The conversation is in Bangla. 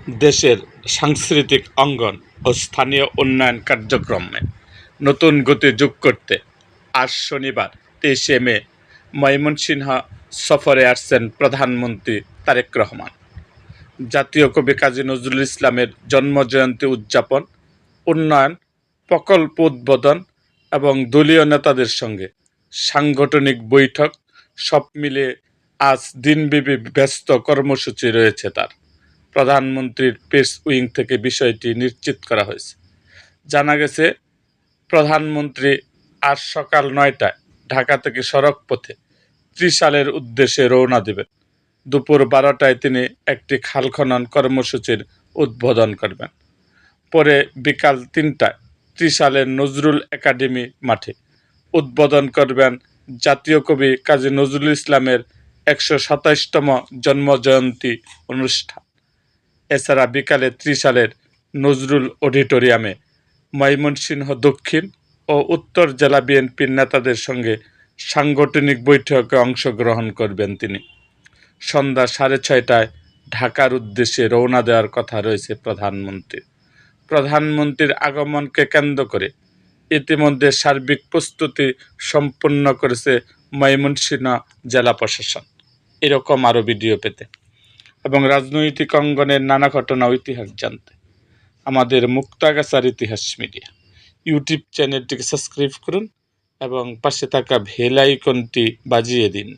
দেশের সাংস্কৃতিক অঙ্গন ও স্থানীয় উন্নয়ন কার্যক্রমে নতুন গতি যোগ করতে আজ শনিবার 23শে মে ময়মনসিংহ সফরে আসছেন প্রধানমন্ত্রী তারেক রহমান। জাতীয় কবি কাজী নজরুল ইসলামের জন্মজয়ন্তী উদযাপন, উন্নয়ন প্রকল্প উদ্বোধন এবং দলীয় নেতাদের সঙ্গে সাংগঠনিক বৈঠক সব মিলিয়ে আজ দিনব্যাপী ব্যস্ত কর্মসূচি রয়েছে তার। প্রধানমন্ত্রীর প্রেস উইং থেকে বিষয়টি নিশ্চিত করা হয়েছে। জানা গেছে, প্রধানমন্ত্রী আজ সকাল ৯টায় ঢাকা থেকে সড়ক পথে ত্রিশালের উদ্দেশ্যে রওনা দেবেন। দুপুর 12টায় তিনি একটি খাল খনন কর্মসূচির উদ্বোধন করবেন। পরে বিকাল 3টায় ত্রিশালের নজরুল একাডেমি মাঠে উদ্বোধন করবেন জাতীয় কবি কাজী নজরুল ইসলামের ১২৭তম জন্মজয়ন্তী অনুষ্ঠান। এছাড়া বিকালে ত্রিশালের নজরুল অডিটোরিয়ামে ময়মনসিংহ দক্ষিণ ও উত্তর জেলা বিএনপির নেতাদের সঙ্গে সাংগঠনিক বৈঠকে অংশগ্রহণ করবেন তিনি। সন্ধ্যা 6:30টায় ঢাকার উদ্দেশ্যে রওনা দেওয়ার কথা রয়েছে প্রধানমন্ত্রীর আগমনকে কেন্দ্র করে ইতিমধ্যে সার্বিক প্রস্তুতি সম্পন্ন করেছে ময়মনসিংহ জেলা প্রশাসন। এরকম আরও ভিডিও পেতে এবং রাজনৈতিক অঙ্গনের নানা ঘটনা ও ইতিহাস জানতে আমাদের মুক্তাগাছার ইতিহাস মিডিয়া ইউটিউব চ্যানেলটিকে সাবস্ক্রাইব করুন এবং পাশে থাকা বেল আইকনটি বাজিয়ে দিন।